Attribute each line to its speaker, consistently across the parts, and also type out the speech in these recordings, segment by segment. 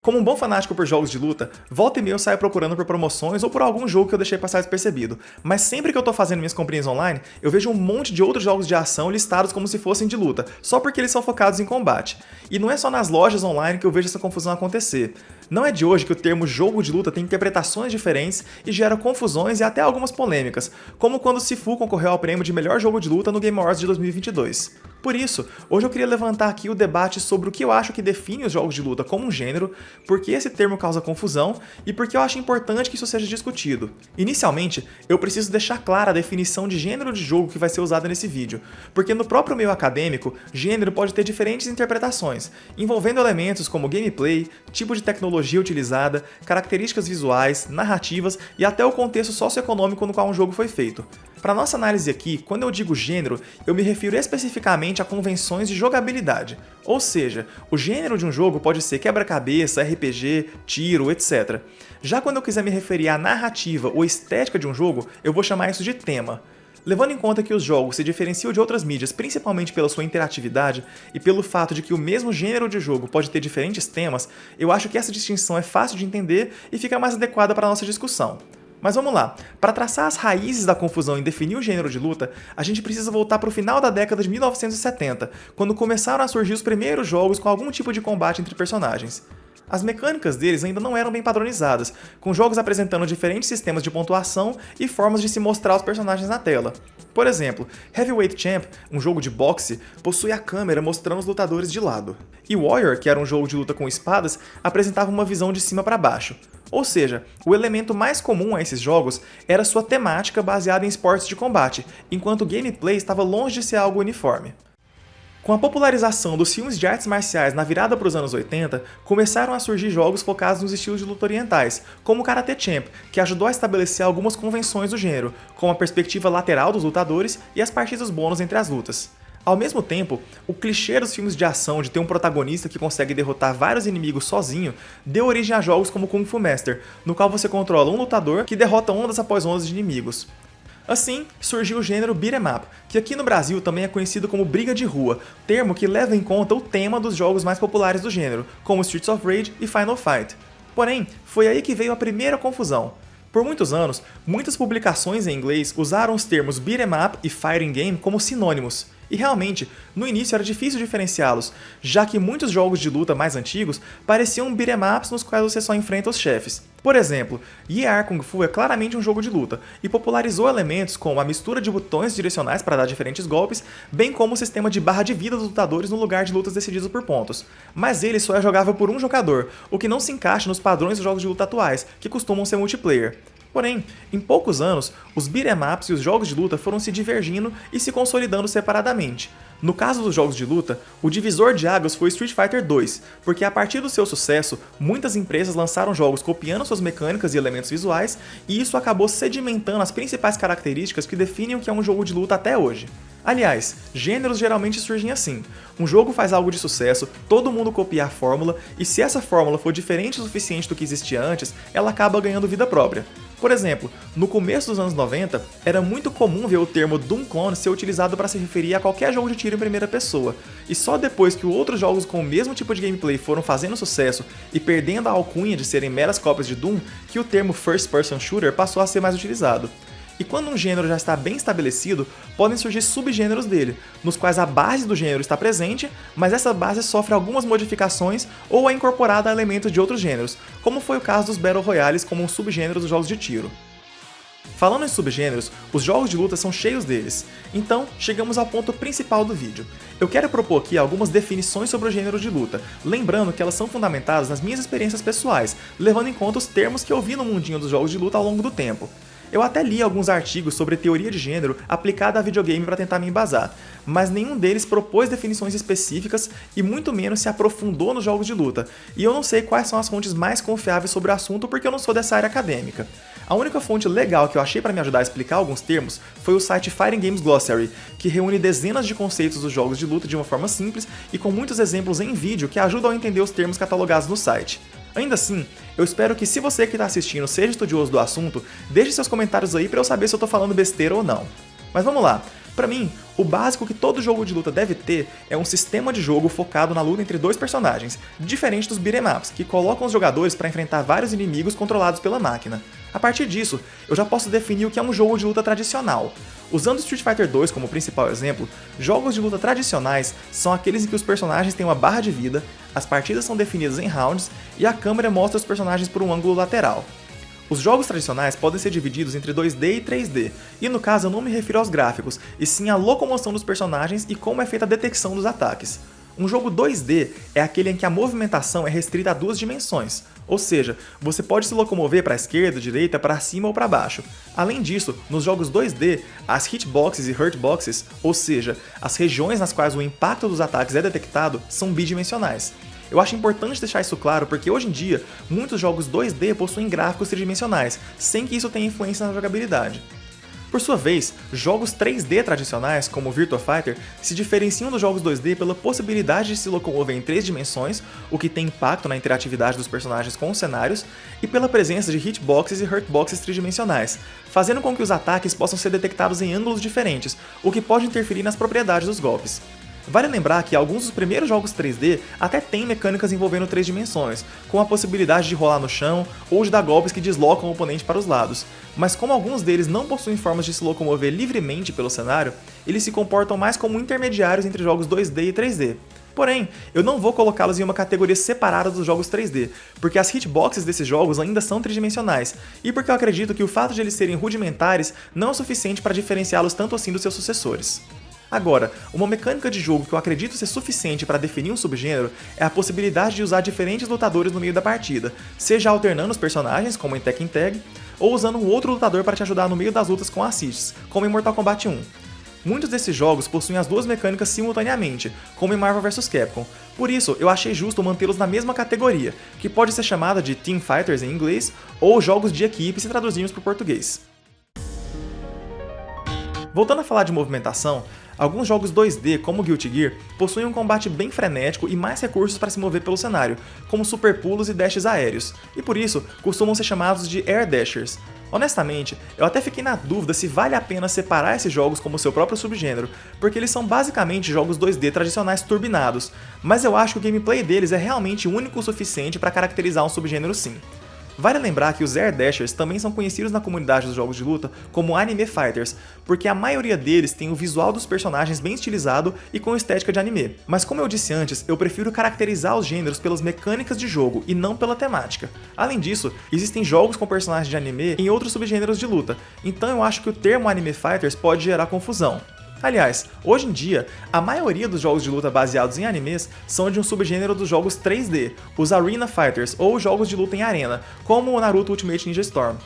Speaker 1: Como um bom fanático por jogos de luta, volta e meia eu saio procurando por promoções ou por algum jogo que eu deixei passar despercebido, mas sempre que eu tô fazendo minhas comprinhas online, eu vejo um monte de outros jogos de ação listados como se fossem de luta, só porque eles são focados em combate. E não é só nas lojas online que eu vejo essa confusão acontecer. Não é de hoje que o termo jogo de luta tem interpretações diferentes e gera confusões e até algumas polêmicas, como quando Sifu concorreu ao prêmio de melhor jogo de luta no Game Awards de 2022. Por isso, hoje eu queria levantar aqui o debate sobre o que eu acho que define os jogos de luta como um gênero, por que esse termo causa confusão e por que eu acho importante que isso seja discutido. Inicialmente, eu preciso deixar clara a definição de gênero de jogo que vai ser usada nesse vídeo, porque no próprio meio acadêmico, gênero pode ter diferentes interpretações, envolvendo elementos como gameplay, tipo de tecnologia utilizada, características visuais, narrativas e até o contexto socioeconômico no qual um jogo foi feito. Para nossa análise aqui, quando eu digo gênero, eu me refiro especificamente a convenções de jogabilidade. Ou seja, o gênero de um jogo pode ser quebra-cabeça, RPG, tiro, etc. Já quando eu quiser me referir à narrativa ou estética de um jogo, eu vou chamar isso de tema. Levando em conta que os jogos se diferenciam de outras mídias principalmente pela sua interatividade e pelo fato de que o mesmo gênero de jogo pode ter diferentes temas, eu acho que essa distinção é fácil de entender e fica mais adequada para a nossa discussão. Mas vamos lá, para traçar as raízes da confusão em definir o gênero de luta, a gente precisa voltar para o final da década de 1970, quando começaram a surgir os primeiros jogos com algum tipo de combate entre personagens. As mecânicas deles ainda não eram bem padronizadas, com jogos apresentando diferentes sistemas de pontuação e formas de se mostrar os personagens na tela. Por exemplo, Heavyweight Champ, um jogo de boxe, possui a câmera mostrando os lutadores de lado. E Warrior, que era um jogo de luta com espadas, apresentava uma visão de cima para baixo. Ou seja, o elemento mais comum a esses jogos era sua temática baseada em esportes de combate, enquanto o gameplay estava longe de ser algo uniforme. Com a popularização dos filmes de artes marciais na virada para os anos 80, começaram a surgir jogos focados nos estilos de luta orientais, como Karate Champ, que ajudou a estabelecer algumas convenções do gênero, como a perspectiva lateral dos lutadores e as partidas bônus entre as lutas. Ao mesmo tempo, o clichê dos filmes de ação de ter um protagonista que consegue derrotar vários inimigos sozinho deu origem a jogos como Kung Fu Master, no qual você controla um lutador que derrota ondas após ondas de inimigos. Assim, surgiu o gênero Beat'em Up, que aqui no Brasil também é conhecido como briga de rua, termo que leva em conta o tema dos jogos mais populares do gênero, como Streets of Rage e Final Fight. Porém, foi aí que veio a primeira confusão. Por muitos anos, muitas publicações em inglês usaram os termos Beat'em Up e Fighting Game como sinônimos. E realmente, no início era difícil diferenciá-los, já que muitos jogos de luta mais antigos pareciam beat'em ups nos quais você só enfrenta os chefes. Por exemplo, Yie Kung Fu é claramente um jogo de luta, e popularizou elementos como a mistura de botões direcionais para dar diferentes golpes, bem como o sistema de barra de vida dos lutadores no lugar de lutas decididas por pontos. Mas ele só é jogável por um jogador, o que não se encaixa nos padrões dos jogos de luta atuais, que costumam ser multiplayer. Porém, em poucos anos, os beat'em ups e os jogos de luta foram se divergindo e se consolidando separadamente. No caso dos jogos de luta, o divisor de águas foi Street Fighter 2, porque a partir do seu sucesso, muitas empresas lançaram jogos copiando suas mecânicas e elementos visuais, e isso acabou sedimentando as principais características que definem o que é um jogo de luta até hoje. Aliás, gêneros geralmente surgem assim. Um jogo faz algo de sucesso, todo mundo copia a fórmula, e se essa fórmula for diferente o suficiente do que existia antes, ela acaba ganhando vida própria. Por exemplo, no começo dos anos 90, era muito comum ver o termo Doom Clone ser utilizado para se referir a qualquer jogo de tiro em primeira pessoa, e só depois que outros jogos com o mesmo tipo de gameplay foram fazendo sucesso e perdendo a alcunha de serem meras cópias de Doom, que o termo First Person Shooter passou a ser mais utilizado. E quando um gênero já está bem estabelecido, podem surgir subgêneros dele, nos quais a base do gênero está presente, mas essa base sofre algumas modificações ou é incorporada a elementos de outros gêneros, como foi o caso dos Battle Royales como um subgênero dos jogos de tiro. Falando em subgêneros, os jogos de luta são cheios deles, então chegamos ao ponto principal do vídeo. Eu quero propor aqui algumas definições sobre o gênero de luta, lembrando que elas são fundamentadas nas minhas experiências pessoais, levando em conta os termos que eu vi no mundinho dos jogos de luta ao longo do tempo. Eu até li alguns artigos sobre teoria de gênero aplicada a videogame para tentar me embasar, mas nenhum deles propôs definições específicas e muito menos se aprofundou nos jogos de luta, e eu não sei quais são as fontes mais confiáveis sobre o assunto porque eu não sou dessa área acadêmica. A única fonte legal que eu achei para me ajudar a explicar alguns termos foi o site Fighting Games Glossary, que reúne dezenas de conceitos dos jogos de luta de uma forma simples e com muitos exemplos em vídeo que ajudam a entender os termos catalogados no site. Ainda assim, eu espero que se você que está assistindo seja estudioso do assunto, deixe seus comentários aí para eu saber se eu estou falando besteira ou não. Mas vamos lá, Pra mim, o básico que todo jogo de luta deve ter é um sistema de jogo focado na luta entre dois personagens, diferente dos beat'em ups, que colocam os jogadores para enfrentar vários inimigos controlados pela máquina. A partir disso, eu já posso definir o que é um jogo de luta tradicional. Usando Street Fighter 2 como principal exemplo, jogos de luta tradicionais são aqueles em que os personagens têm uma barra de vida, as partidas são definidas em rounds e a câmera mostra os personagens por um ângulo lateral. Os jogos tradicionais podem ser divididos entre 2D e 3D, e no caso eu não me refiro aos gráficos, e sim à locomoção dos personagens e como é feita a detecção dos ataques. Um jogo 2D é aquele em que a movimentação é restrita a duas dimensões, ou seja, você pode se locomover para a esquerda, direita, para cima ou para baixo. Além disso, nos jogos 2D, as hitboxes e hurtboxes, ou seja, as regiões nas quais o impacto dos ataques é detectado, são bidimensionais. Eu acho importante deixar isso claro porque hoje em dia, muitos jogos 2D possuem gráficos tridimensionais, sem que isso tenha influência na jogabilidade. Por sua vez, jogos 3D tradicionais, como Virtua Fighter, se diferenciam dos jogos 2D pela possibilidade de se locomover em 3 dimensões, o que tem impacto na interatividade dos personagens com os cenários, e pela presença de hitboxes e hurtboxes tridimensionais, fazendo com que os ataques possam ser detectados em ângulos diferentes, o que pode interferir nas propriedades dos golpes. Vale lembrar que alguns dos primeiros jogos 3D até têm mecânicas envolvendo 3 dimensões, com a possibilidade de rolar no chão ou de dar golpes que deslocam o oponente para os lados, mas como alguns deles não possuem formas de se locomover livremente pelo cenário, eles se comportam mais como intermediários entre jogos 2D e 3D. Porém, eu não vou colocá-los em uma categoria separada dos jogos 3D, porque as hitboxes desses jogos ainda são tridimensionais, e porque eu acredito que o fato de eles serem rudimentares não é o suficiente para diferenciá-los tanto assim dos seus sucessores. Agora, uma mecânica de jogo que eu acredito ser suficiente para definir um subgênero é a possibilidade de usar diferentes lutadores no meio da partida, seja alternando os personagens, como em Tekken Tag, ou usando um outro lutador para te ajudar no meio das lutas com assists, como em Mortal Kombat 1. Muitos desses jogos possuem as duas mecânicas simultaneamente, como em Marvel vs Capcom, por isso eu achei justo mantê-los na mesma categoria, que pode ser chamada de Team Fighters em inglês, ou jogos de equipe se traduzirmos para o português. Voltando a falar de movimentação, alguns jogos 2D, como Guilty Gear, possuem um combate bem frenético e mais recursos para se mover pelo cenário, como super pulos e dashes aéreos, e por isso costumam ser chamados de Air Dashers. Honestamente, eu até fiquei na dúvida se vale a pena separar esses jogos como seu próprio subgênero, porque eles são basicamente jogos 2D tradicionais turbinados, mas eu acho que o gameplay deles é realmente único o suficiente para caracterizar um subgênero sim. Vale lembrar que os Air Dashers também são conhecidos na comunidade dos jogos de luta como Anime Fighters, porque a maioria deles tem o visual dos personagens bem estilizado e com estética de anime. Mas como eu disse antes, eu prefiro caracterizar os gêneros pelas mecânicas de jogo e não pela temática. Além disso, existem jogos com personagens de anime em outros subgêneros de luta, então eu acho que o termo Anime Fighters pode gerar confusão. Aliás, hoje em dia, a maioria dos jogos de luta baseados em animes são de um subgênero dos jogos 3D, os Arena Fighters ou jogos de luta em arena, como o Naruto Ultimate Ninja Storm.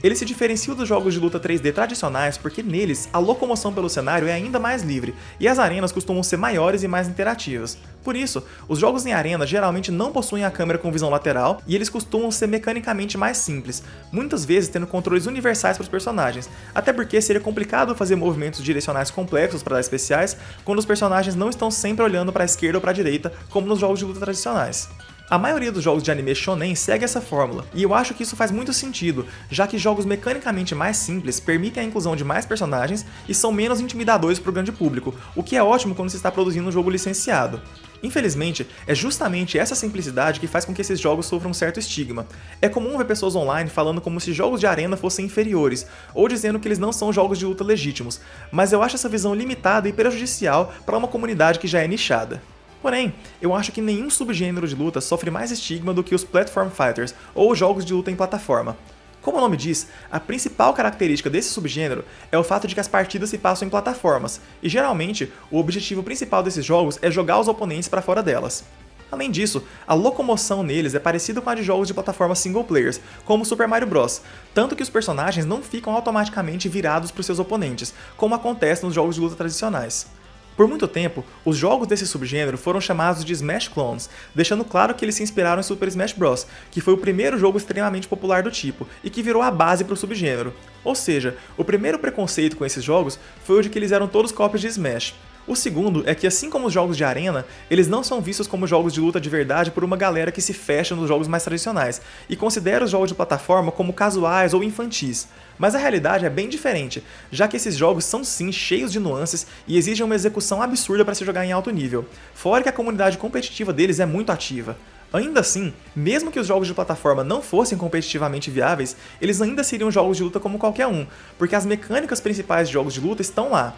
Speaker 1: Eles se diferenciam dos jogos de luta 3D tradicionais porque neles a locomoção pelo cenário é ainda mais livre e as arenas costumam ser maiores e mais interativas. Por isso, os jogos em arena geralmente não possuem a câmera com visão lateral e eles costumam ser mecanicamente mais simples, muitas vezes tendo controles universais para os personagens, até porque seria complicado fazer movimentos direcionais complexos para dar especiais quando os personagens não estão sempre olhando para a esquerda ou para a direita, como nos jogos de luta tradicionais. A maioria dos jogos de anime shonen segue essa fórmula, e eu acho que isso faz muito sentido, já que jogos mecanicamente mais simples permitem a inclusão de mais personagens e são menos intimidadores para o grande público, o que é ótimo quando se está produzindo um jogo licenciado. Infelizmente, é justamente essa simplicidade que faz com que esses jogos sofram um certo estigma. É comum ver pessoas online falando como se jogos de arena fossem inferiores, ou dizendo que eles não são jogos de luta legítimos, mas eu acho essa visão limitada e prejudicial para uma comunidade que já é nichada. Porém, eu acho que nenhum subgênero de luta sofre mais estigma do que os Platform Fighters, ou jogos de luta em plataforma. Como o nome diz, a principal característica desse subgênero é o fato de que as partidas se passam em plataformas, e geralmente o objetivo principal desses jogos é jogar os oponentes para fora delas. Além disso, a locomoção neles é parecida com a de jogos de plataforma single players, como Super Mario Bros., tanto que os personagens não ficam automaticamente virados para os seus oponentes, como acontece nos jogos de luta tradicionais. Por muito tempo, os jogos desse subgênero foram chamados de Smash Clones, deixando claro que eles se inspiraram em Super Smash Bros., que foi o primeiro jogo extremamente popular do tipo, e que virou a base para o subgênero. Ou seja, o primeiro preconceito com esses jogos foi o de que eles eram todos cópias de Smash. O segundo é que, assim como os jogos de arena, eles não são vistos como jogos de luta de verdade por uma galera que se fecha nos jogos mais tradicionais e considera os jogos de plataforma como casuais ou infantis. Mas a realidade é bem diferente, já que esses jogos são sim cheios de nuances e exigem uma execução absurda para se jogar em alto nível, fora que a comunidade competitiva deles é muito ativa. Ainda assim, mesmo que os jogos de plataforma não fossem competitivamente viáveis, eles ainda seriam jogos de luta como qualquer um, porque as mecânicas principais de jogos de luta estão lá.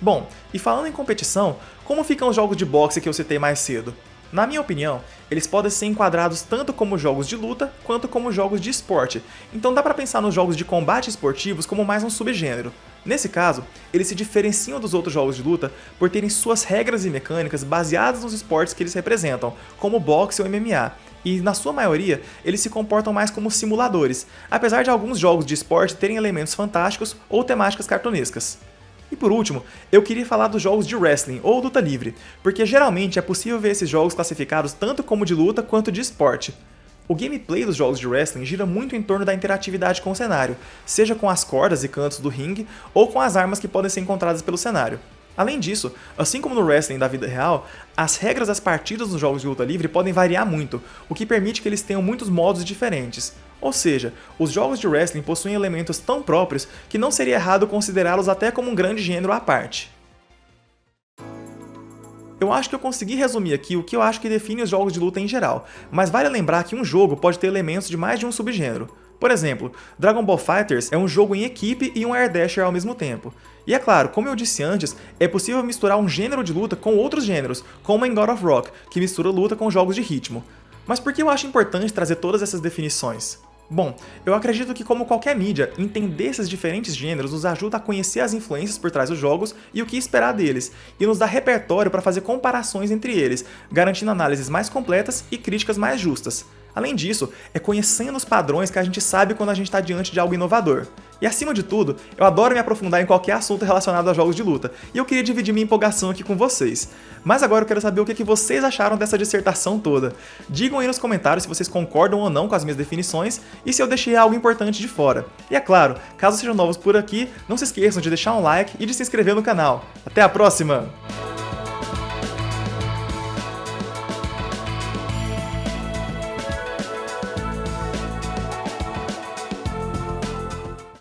Speaker 1: Bom, e falando em competição, como ficam os jogos de boxe que eu citei mais cedo? Na minha opinião, eles podem ser enquadrados tanto como jogos de luta quanto como jogos de esporte, então dá pra pensar nos jogos de combate esportivos como mais um subgênero. Nesse caso, eles se diferenciam dos outros jogos de luta por terem suas regras e mecânicas baseadas nos esportes que eles representam, como o boxe ou MMA, e na sua maioria, eles se comportam mais como simuladores, apesar de alguns jogos de esporte terem elementos fantásticos ou temáticas cartunescas. E por último, eu queria falar dos jogos de wrestling ou luta livre, porque geralmente é possível ver esses jogos classificados tanto como de luta quanto de esporte. O gameplay dos jogos de wrestling gira muito em torno da interatividade com o cenário, seja com as cordas e cantos do ringue ou com as armas que podem ser encontradas pelo cenário. Além disso, assim como no wrestling da vida real, as regras das partidas nos jogos de luta livre podem variar muito, o que permite que eles tenham muitos modos diferentes. Ou seja, os jogos de wrestling possuem elementos tão próprios que não seria errado considerá-los até como um grande gênero à parte. Eu acho que eu consegui resumir aqui o que eu acho que define os jogos de luta em geral, mas vale lembrar que um jogo pode ter elementos de mais de um subgênero. Por exemplo, Dragon Ball FighterZ é um jogo em equipe e um Air Dasher ao mesmo tempo. E é claro, como eu disse antes, é possível misturar um gênero de luta com outros gêneros, como em God of Rock, que mistura luta com jogos de ritmo. Mas por que eu acho importante trazer todas essas definições? Bom, eu acredito que, como qualquer mídia, entender esses diferentes gêneros nos ajuda a conhecer as influências por trás dos jogos e o que esperar deles, e nos dá repertório para fazer comparações entre eles, garantindo análises mais completas e críticas mais justas. Além disso, é conhecendo os padrões que a gente sabe quando a gente está diante de algo inovador. E acima de tudo, eu adoro me aprofundar em qualquer assunto relacionado a jogos de luta, e eu queria dividir minha empolgação aqui com vocês. Mas agora eu quero saber o que vocês acharam dessa dissertação toda. Digam aí nos comentários se vocês concordam ou não com as minhas definições, e se eu deixei algo importante de fora. E é claro, caso sejam novos por aqui, não se esqueçam de deixar um like e de se inscrever no canal. Até a próxima!